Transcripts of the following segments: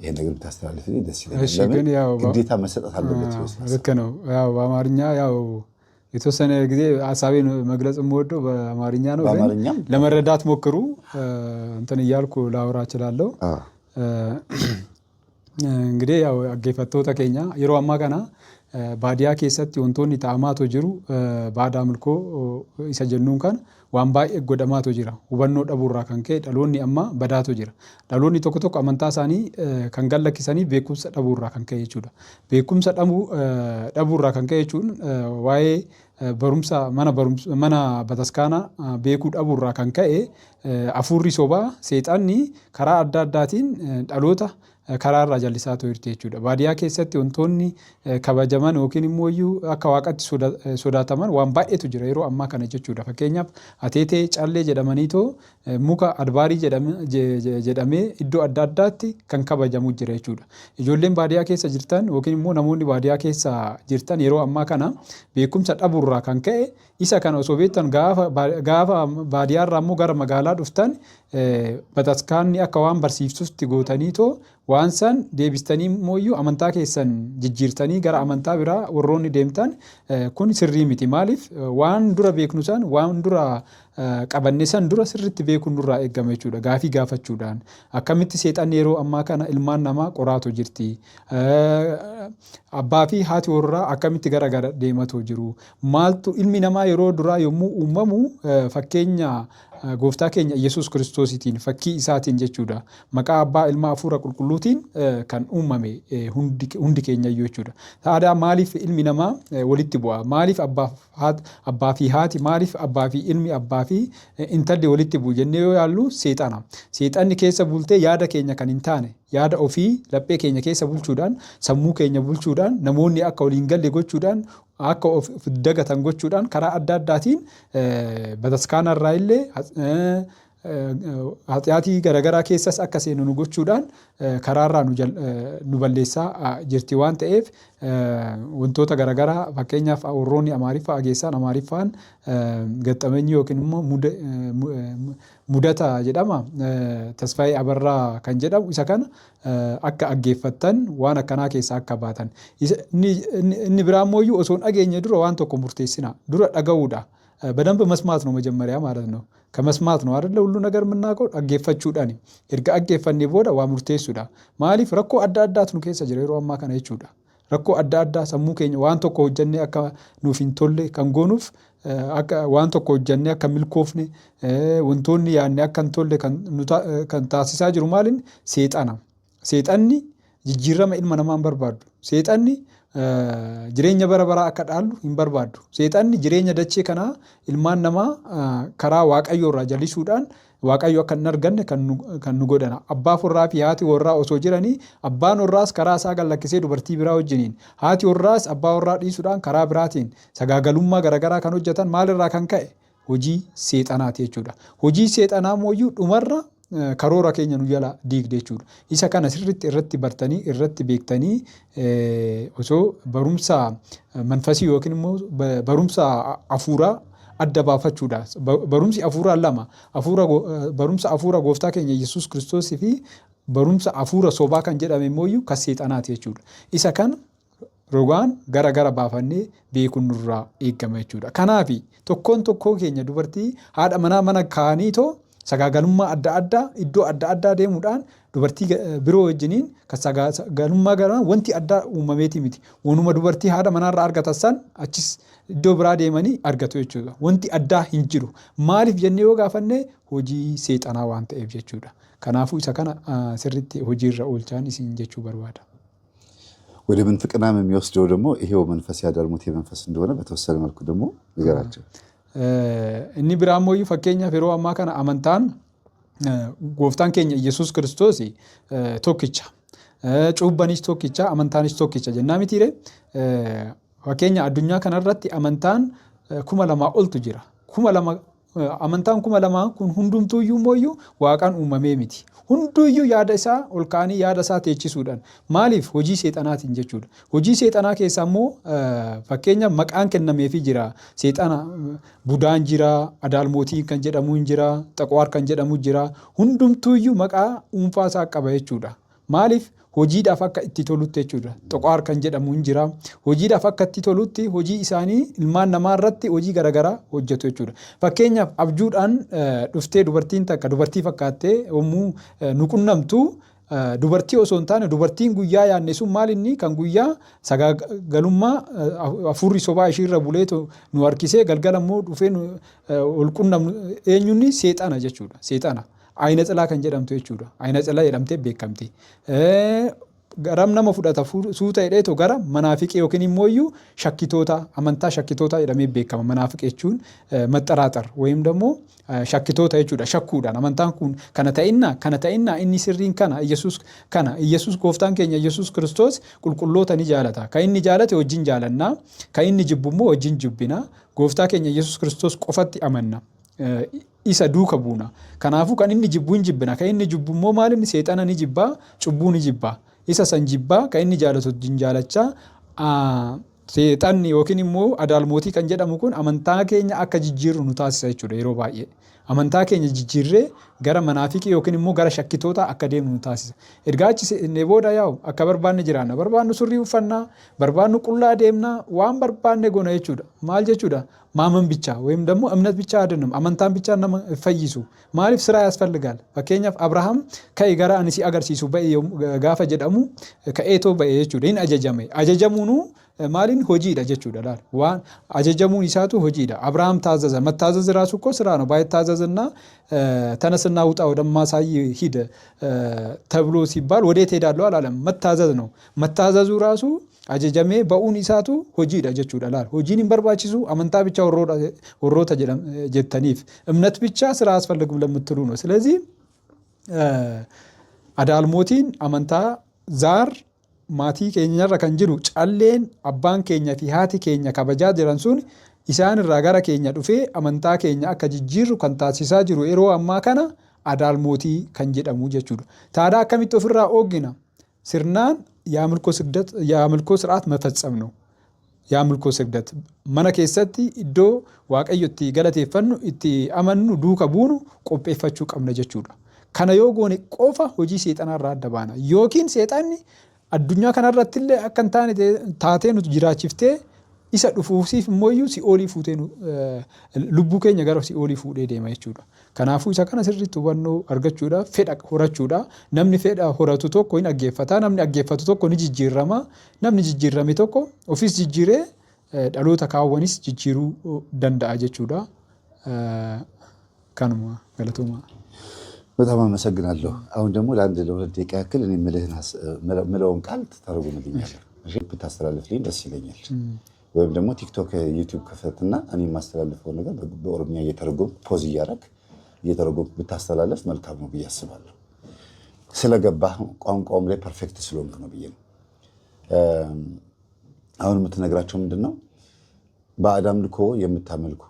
ይሄን ነገር ብታስተላልፍልኝ ደስ ይለኛል። ለምን ግዴታ መሰጠት አለበት ይወስዳል። ልክ ነው። ያው በአማርኛ ያው የተወሰነ ጊዜ ሐሳቤን መግለጽ የምወደው በአማርኛ ነው። ለመረዳት ሞክሩ። እንትን እያልኩ ላወራ እችላለሁ። እንግዲህ ያው አገፈተው ተከኛ yeroo amma kana baadiyaa keessatti wantoonni ta'amaatu jiru baada milkoo isa jennuun kan waan baay'ee godhamaatu jira. Hubannoo dhabuurraa kan ka'e dhaloonni amma badaatu jira. Dhaloonni tokko tokko amantaa isaanii kan gallakkisanii beekumsa dhabuurraa kan ka'e jechuudha. Beekumsa dhabuurraa kan ka'e jechuun waa'ee barumsa mana bataskaanaa beekuu dhabuurraa kan ka'e hafuurri sobaa seexanni karaa adda addaatiin dhaloota karaarraa jallisaa turte jechuudha. Baadiyaa keessatti wantoonni kabajaman yookiin immoo akka waaqatti sodaataman waan baay'eetu jira yeroo ammaa kana jechuudha. Fakkeenyaaf ateetee callee jedhamaniitoo muka adbaarii jedhamee iddoo adda addaatti kan kabajamu jira jechuudha. Ijoolleen baadiyaa keessa jirtan yookiin immoo namoonni baadiyaa keessa jirtan yeroo ammaa kana beekumsa dhabuurraa kan ka'e isa kana osoo beektan gaafa baadiyaarraa immoo gara magaalaa dhuftan bataskaanni akka waan barsiiftutti gootaniitoo waan san deebistanii mooyyuu amantaa keessan jijjiirtanii gara amantaa biraa warroonni deemtan kun sirrii miti. Maaliif waan dura beeknu san waan dura qabanne san dura sirriitti beekuun nurraa eegama jechuudha. Gaafii gaafachuudhaan akkamitti seexanni yeroo ammaa kana ilmaan namaa qoraatu jirti. Abbaa fi haati warraa akkamitti gara deematu jiru. Maaltu ilmi namaa yeroo duraa yommuu uumamu fakkeenya gooftaa keenya Yesuus Kiristoositiin fakkii isaatiin jechuudha. Maqaa abbaa ilmaa hafuura qulqulluutiin kan uumame hundi keenya jechuudha. Taada maaliif ilmi namaa walitti bu'a? Maaliif abbaa fi haati maaliif abbaa fi ilmi abbaa fi intalli walitti bu'u jennee yoo yaallu seexana. Seexanni keessa bultee yaada keenya kan hin taane yaada ofii laphee keenya keessa bulchuudhaan sammuu keenya bulchuudhaan namoonni akka waliin galle gochuudhaan akka of dagatan gochuudhaan karaa adda addaatiin bataskaanarraa illee hatiyaatii garagaraa keessas akka seenu nu gochuudhaan karaarraa nu balleessaa jirti waan ta'eef wantoota garagaraa fakkeenyaaf warroonni amaariffaa ageessaan amaariffaan gaxxameenyi yookiin immoo mudata jedhama tasfaayee abarraa kan jedhamu isa kana akka aggeeffattan waan akkanaa keessaa akka baatan inni biraa immoo osoo hin dhageenye dura waan tokko murteessina dura dhaga'uudha. በደንብ መስማት ነው መጀመሪያ ማለት ነው። ከመስማት ነው አይደል ሁሉ ነገር የምናውቀው አገፈቹዳኒ እርጋ አገፈኒ ቦዳ ዋ ሙርቴሱዳ ማሊፍ ረኮ አዳ አዳት ነው ከሰ ጅሬሮ አማ ከነ ይቹዳ ረኮ አዳ አዳ ሰሙ ኬኛ ዋን ቶኮ ሆጀኔ አካ ኑፊንቶሌ ከንጎኑፍ አካ ዋን ቶኮ ሆጀኔ አካ ሚልኮፍኔ ወንቶኒ ያኔ አካንቶሌ ከን ታሲሳ ጅሩ ማልን ሴጣኒ ጅጅረመ ኢልማ ነማን በርባዱ ሴጣኒ jireenya bara baraa akka dhaallu hin barbaadu. Seexanni jireenya dachee kanaa ilmaan namaa karaa waaqayyoo irraa jallisuudhaan waaqayyo akka hin arganne kan nu godhana. Abbaa warraa fi haati warraa osoo jiranii abbaan warraas karaa isaa gallakkisee dubartii biraa wajjiniin haati warraas abbaa warraa dhiisuudhaan karaa biraatiin sagaagalummaa garagaraa kan hojjetan maalirraa kan ka'e hojii seexanaati jechuudha. Hojii seexanaa mooyyuu dhumarra karoora keenya nu jala diigde jechuudha. Isa kana sirriitti irratti bartanii irratti beektanii osoo barumsa manfasii yookiin immoo barumsa hafuuraa adda baafachuudha. Barumsi hafuuraa lama. Barumsa hafuura gooftaa keenya Yesuus Kiristoosii fi barumsa hafuura sobaa kan jedhame immoo kan seexanaati jechuudha. Isa kana rogaan gara baafannee beekuun nurraa eegama jechuudha. Kanaafi tokkoon keenya dubartii haadha mana kaaniitoo sagaagalummaa adda addaa iddoo adda addaa deemuudhaan dubartii biroo wajjiniin kan sagaagalummaa gara wanti addaa uumameeti miti. Wanuma dubartii haadha manaarraa argatan achis iddoo biraa deemanii argatu jechuudha. Wanti addaa hin jiru. Maaliif jennee yoo gaafanne hojii seexanaa waan ta'eef jechuudha. Kanaafuu isa kana sirriitti hojiirra oolchaan isin jechuu barbaada. ወደ ምንፍቅናም የሚወስደው ደግሞ ይሄው መንፈስ ያዳልሙት የመንፈስ እንደሆነ በተወሰነ መልኩ ደግሞ ንገራቸው። inni biraa immoo fakkeenyaaf yeroo ammaa kana amantaan gooftaan keenya Yesuus Kiristoos tokkicha. Cuubbanis tokkicha, amantaanis tokkicha jennaa mitiire. Fakkeenya addunyaa kanarratti amantaan 2,000 oltu jira. Amantaan 2,000 kun hundumtuuyyuu mooyyuu waaqaan uumamee miti. Hunduyyuu yaada isaa ol kaanii yaada isaa teechisuudhaan maaliif hojii seexanaatiin jechuudha. Hojii seexanaa keessaa immoo fakkeenya maqaan kennameefii jira. Seexana budaan jira, adaalmootii kan jedhamu jira, xaqwaar kan jedhamu jira. Hundumtuuyyuu maqaa dhuunfaa isaa qaba jechuudha. Maaliif hojiidhaaf akka itti tolutti jechuudha. Xoqaar kan jedhamu hin jira. Hojiidhaaf akka itti tolutti hojii isaanii ilmaan namaa irratti hojii garaagaraa hojjetu jechuudha. Fakkeenyaaf abjuudhaan dhuftee dubartiin takka dubartii fakkaattee yommuu nu qunnamtu dubartii osoo hin taane dubartiin guyyaa yaadne sun maal inni kan guyyaa sagaagalummaa hafuurri sobaa ishiirra bulee nu harkisee galgala immoo dhufee ol qunnamnu eenyunni seexana jechuudha. Seexana. Ayina Tsilaa kan jedhamtu jechuudha. Ayina Tsilaa jedhamtee beekamti. Garam nama fudhata suuta hidheetu gara manaafiqee yookiin immoo shakkitoota amantaa shakkitoota jedhamee beekama. Manaafiqee jechuun maxxaraaxar wayim immoo shakkitoota jechuudha. Shakkuudhaan amantaan kun kana ta'innaa inni sirriin kana Iyyasuus gooftaan keenya Iyyasuus Kiristoos qulqulloota ni jaalata. Kan inni jaalate wajjin jaalannaa, kan inni jibbu immoo wajjin jibbina. Gooftaa keenya Iyyasuus Kiristoos qofatti amanna. Isa duuka buuna. Kanaafuu kan inni jibbu hin jibbina. Kan inni jibbu immoo maal inni seexana ni jibbaa, cubbuu ni jibbaa. Isa san jibbaa kan inni jaalatu wajjin jaalachaa seexanni yookiin immoo adaalmootii kan jedhamu kun amantaa keenya akka jijjiirru nu taasisa jechuudha yeroo baay'ee. Amantaa keenya jijjiirree gara manaafiqii yookiin immoo gara shakkitoota akka deemnu nu taasisa. Ergaa achi inni booda yaa'u akka barbaanne jiraanna. Barbaannu surrii uffannaa, barbaannu qullaa deemnaa, waan barbaanne goona jechuudha. Maal jechuudha? Maaman bichaa ወይም ደግሞ እምነት ብቻ አይደለም አመንታን ብቻ nama fayyisu maaliif sira ያስፈልጋል fakkeenyaaf Abrahaam ka'e gara ani si agarsiisu ba'e gaafa jedhamu ka'eetoo ba'e jechuudha hin ajajamuunu maaliin hojiidha jechuudha laal waan ajajamuun isaatu hojiidha Abrahaam taazzaza mattaazaz ራሱ እኮ ስራ ነው ባይታዘዝና ተነስና ውጣ ወደማ ሳይ ሂድ ተብሎ ሲባል ወዴት ሄዳለሁ አላለም መታዘዝ ነው መታዘዙ ራሱ ajajamee ba'uun isaatu hojiidha jechuudha laal hojiin hin barbaachisu amantaa bicha warroota jettaniif እምነት ብቻ ስራ አስፈልግም ለምትሉ ነው ስለዚህ adaalmootiin amantaa zaar maatii keenyarra kan jiru calleen abbaan keenya fi haati keenya kabajaa jiran sun isaan irraa gara keenya dhufee amantaa keenya akka jijjiirru kan taasisaa jiru yeroo ammaa kana adaalmootii kan jedhamu jechuudha taada akkamitti ofirraa oogina sirnaan የአምልኮ ስርዓት መፈጸም ነው የአምልኮ ስግደት mana keessatti iddoo waaqayyo itti galateeffannu itti amannu duuka buunu qopheeffachuu qabna jechuudha kana yoo goone qofa hojii seexanarraa adda baana yookiin seexanni addunyaa kanarratti illee akka hin taane taatee nuti jiraachiftee isa dhufuusiif immoo si'oolii fuutee lubbuu keenya gara si'oolii fuudhee deema jechuudha kanaafuu isa kana sirriitti hubannoo argachuudhaaf fedha horachuudha namni fedha horatu tokko hin aggeeffata namni aggeeffatu tokko ni jijjiirama namni jijjiirame tokko ofiis jijjiiree dhaloota kaawwanis jijjiiruu danda'a jechuudha kanuma galatooma በጣም አመሰግናለሁ አሁን ደግሞ ለአንድ ለሁለት ደቂቃ ያክል እኔ ምለውን ቃል ተተረጉምልኛል እሺ ብታስተላልፍልኝ ደስ ይለኛል ወይም ደግሞ ቲክቶክ ዩቲዩብ ከፈትና እኔ ማስተላልፈው ነገር በኦሮሚያ እየተረጎም ፖዝ እየተረጎም ብታስተላልፍ መልካም ነው ብዬ አስባለሁ ስለገባህ ቋንቋውም ላይ ፐርፌክት ስለሆንክ ነው ብዬ ነው አሁን የምትነግራቸው ምንድነው በአዳም ልኮ የምታመልኩ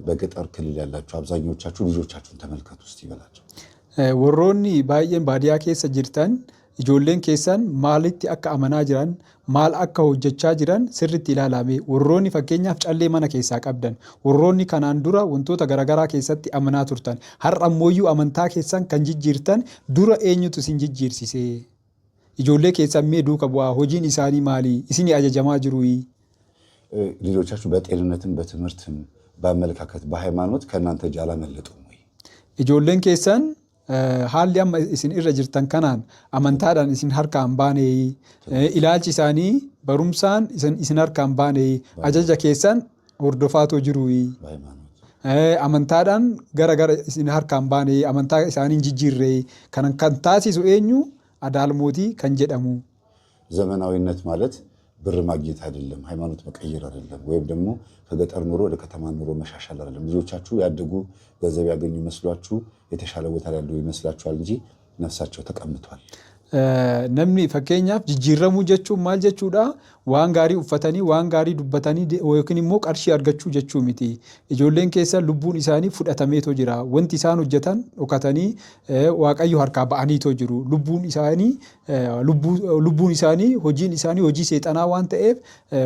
በገጠር ክልል ያላችሁ አብዛኞቻችሁ ልጆቻችሁን ተመልከቱ እስቲ ይበላችሁ ወሮኒ ባየን ባዲያ ኬሰ ጅርታን ijoolleen keessan maalitti akka amanaa jiran maal akka hojjechaa jiran sirriitti ilaalame warroonni fakkeenyaaf callee mana keessaa qabdan warroonni kanaan dura wantoota garaagaraa keessatti amanaa turtan har'a ammoo amantaa keessan kan jijjiirtan dura eenyutu isin jijjiirsise ijoollee keessan mee duuka bu'aa hojiin isaanii maali isin ajajamaa jiru ልጆቻችሁ በጤንነትም በትምህርትም በአመለካከት በሃይማኖት ከናንተ እጅ አላመለጡም ወይ ijoolleen keessan haalli amma isin irra jirtan kanaan amantaadhaan isin harkaan baane ilaalchi isaanii barumsaan isin harkaan baane ajaja keessan hordofaatoo jiru amantaadhaan gara isin harkaan baane amantaa isaanii jijjiirre kan taasisu eenyu adaalmootii kan jedhamu ዘመናዊነት ማለት ብር ማግኘት አይደለም ሃይማኖት መቀየር አይደለም ወይም ደግሞ ከገጠር ኑሮ ወደ ከተማ ኑሮ መሻሻል አይደለም ልጆቻችሁ ያደጉ ገንዘብ ያገኙ መስሏችሁ የተሻለ ቦታ ላይ ያለው ይመስላችኋል እንጂ ነፍሳቸው ተቀምጧል namni fakkeenyaaf jijjiiramuu jechuun maal jechuudha waan gaarii uffatanii waan gaarii dubbatanii yookiin immoo qarshii argachuu jechuu miti ijoolleen keessa lubbuun isaanii fudhatameetoo jira wanti isaan hojjetan dhokatanii waaqayyo harkaa ba'aniitoo jiru lubbuun isaanii hojiin isaanii hojii seexanaa waan ta'eef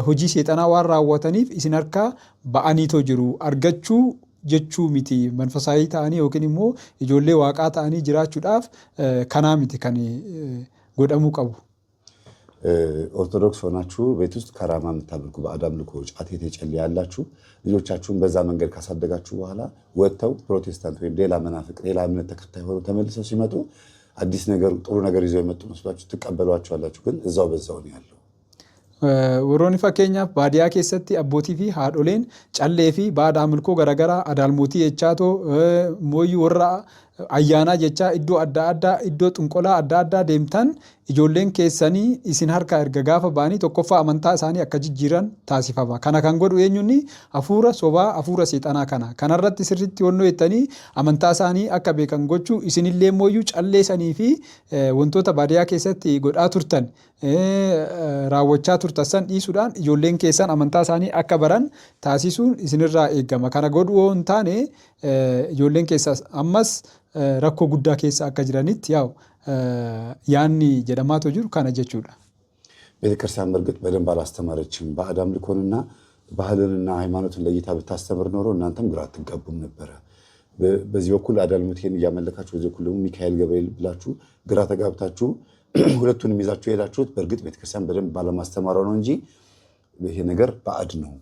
hojii seexanaa waan raawwataniif isin harkaa ba'aniitoo jiru argachuu jechuu miti manfasaayii ta'anii yookiin immoo ijoollee waaqaa ta'anii jiraachuudhaaf kanaa miti kan ጎደሙ ቀቡ ኦርቶዶክስ ሆናችሁ ቤት ውስጥ ከራማ የምታመልኩ ባዕድ አምልኮ ጫት የተጨለ ያላችሁ ልጆቻችሁን በዛ መንገድ ካሳደጋችሁ በኋላ ወጥተው ፕሮቴስታንት ወይም ሌላ መናፍቅ ሌላ እምነት ተከታይ ሆነው ተመልሰው ሲመጡ አዲስ ነገር ጥሩ ነገር ይዘው የመጡ መስሏችሁ ትቀበሏቸዋላችሁ፣ ግን እዛው በዛው ነው ያለው። ወሮኒ ፈኬኛፍ ባዲያ ኬሰቲ አቦቲ ፊ ሃዶሌን ጨሌ ፊ ባዕድ አምልኮ ገረገራ አዳልሞቲ የቻቶ ሞዩ ወራ ayyaana jecha iddoo adda addaa iddoo xunqolaa adda addaa deemtan ijoolleen keessanii isin harkaa erga gaafa ba'anii tokkoffaa amantaa isaanii akka jijjiiran taasifama. Kana kan godhu eenyuun hafuura sobaa hafuura seexanaa kana. Kanarratti sirriitti honnoo jettanii amantaa isaanii akka beekan gochuu isinillee mooyyuu calleessanii fi wantoota baadiyyaa keessatti godhaa turtan raawwachaa turtan san dhiisuudhaan ijoolleen keessan amantaa isaanii akka baran taasisuun isinirraa eegama. Kana godhu hin taane ijoolleen keessas ammas rakkoo guddaa keessa akka jiranitti ያው ያኒ ጀደማቶ ጅሩ ካነ ጀቹዳ ቤተክርስቲያን በርግጥ በደንብ አላስተማረችም። ባዕድ አምልኮንና ባህልንና ሃይማኖትን ለይታ ብታስተምር ኖሮ እናንተም ግራ አትጋቡም ነበረ። በዚህ በኩል አዳልሞቴን እያመለካችሁ በዚህ በኩል ደግሞ ሚካኤል ገብርኤል ብላችሁ ግራ ተጋብታችሁ ሁለቱንም ይዛችሁ ሄዳችሁት በርግጥ ቤተክርስቲያን በደንብ ባለማስተማሯ ነው እንጂ ይሄ ነገር ባዕድ ነው።